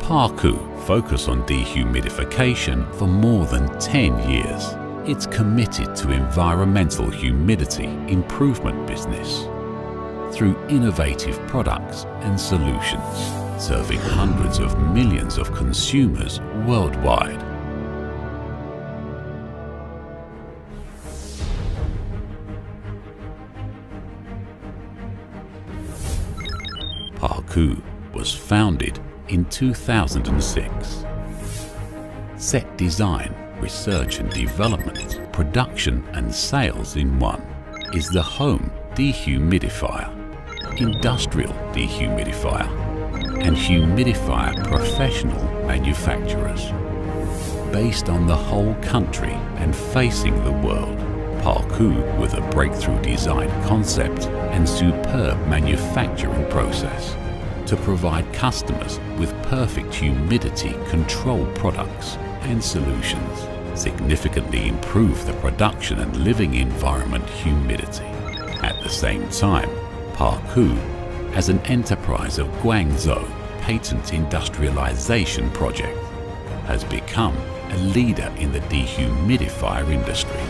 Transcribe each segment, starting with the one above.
PARKOO focus on dehumidification for more than 10 years. It's committed to environmental humidity improvement business through innovative products and solutions, serving hundreds of millions of consumers worldwide. PARKOO was founded in 2006. Set design, research and development, production and sales in one is the home dehumidifier, industrial dehumidifier and humidifier professional manufacturers. Based on the whole country and facing the world, PARKOO with a breakthrough design concept and superb manufacturing process to provide customers with perfect humidity control products and solutions, significantly improve the production and living environment humidity. At the same time, PARKOO, as an enterprise of Guangzhou patent industrialization project, has become a leader in the dehumidifier industry.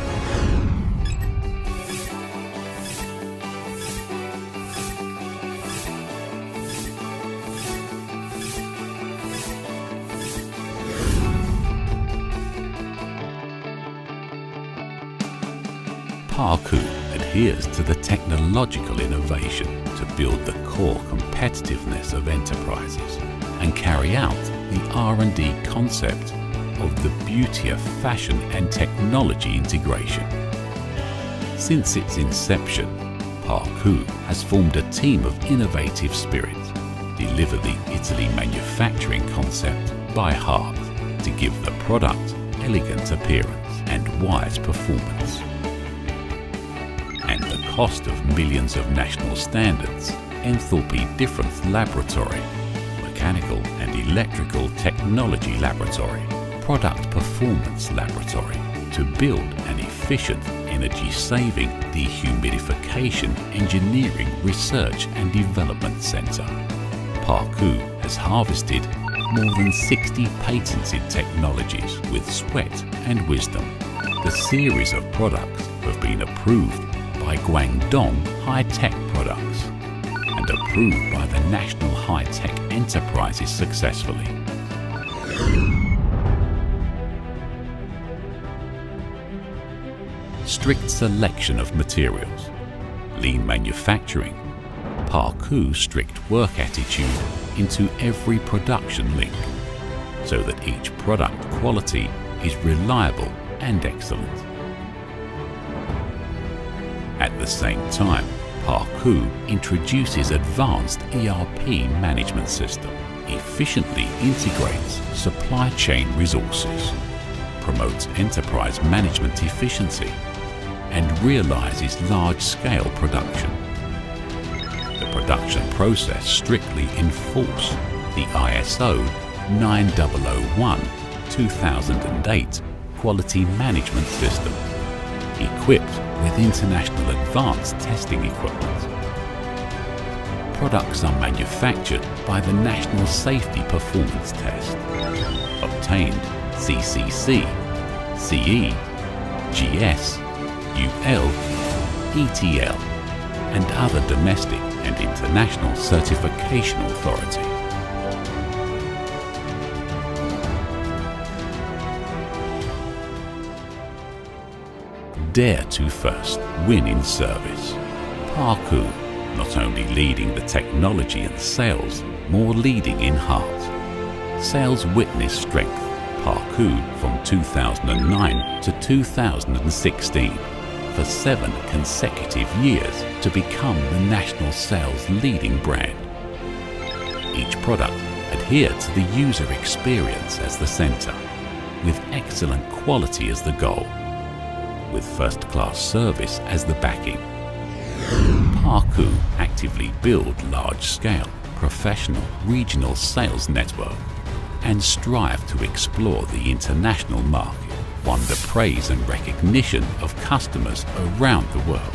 PARKOO adheres to the technological innovation to build the core competitiveness of enterprises and carry out the R&D concept of the beauty of fashion and technology integration. Since its inception, PARKOO has formed a team of innovative spirit, deliver the Italy manufacturing concept by heart to give the product elegant appearance and wise performance. And the cost of millions of national standards, enthalpy difference laboratory, mechanical and electrical technology laboratory, product performance laboratory to build an efficient energy-saving dehumidification engineering research and development center. PARKOO has harvested more than 60 patented technologies with sweat and wisdom. The series of products have been approved by Guangdong High-Tech Products and approved by the National High-Tech Enterprises successfully. Strict selection of materials, lean manufacturing, PARKOO strict work attitude into every production link so that each product quality is reliable and excellent. At the same time, PARKOO introduces advanced ERP management system, efficiently integrates supply chain resources, promotes enterprise management efficiency, and realizes large-scale production. The production process strictly enforces the ISO 9001-2008 quality management system, equipped with international advanced testing equipment. Products are manufactured by the National Safety Performance Test, obtained CCC, CE, GS, UL, ETL, and other domestic and international certification authority. Dare to first win in service. PARKOO, not only leading the technology and sales, more leading in heart. Sales witness strength. PARKOO from 2009 to 2016 for 7 consecutive years to become the national sales leading brand. Each product adhered to the user experience as the center, with excellent quality as the goal, with first-class service as the backing. PARKOO actively build large-scale, professional, regional sales network and strive to explore the international market, won the praise and recognition of customers around the world.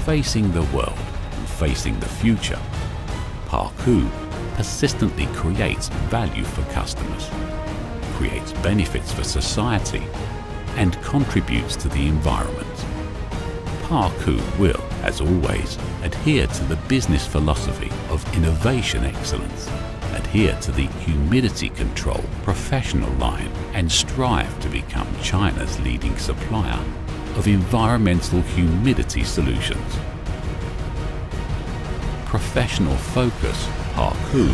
Facing the world and facing the future, PARKOO persistently creates value for customers, creates benefits for society, and contributes to the environment. PARKOO will, as always, adhere to the business philosophy of innovation excellence, adhere to the humidity control professional line, and strive to become China's leading supplier of environmental humidity solutions. Professional focus, PARKOO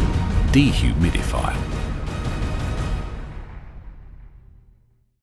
dehumidifier.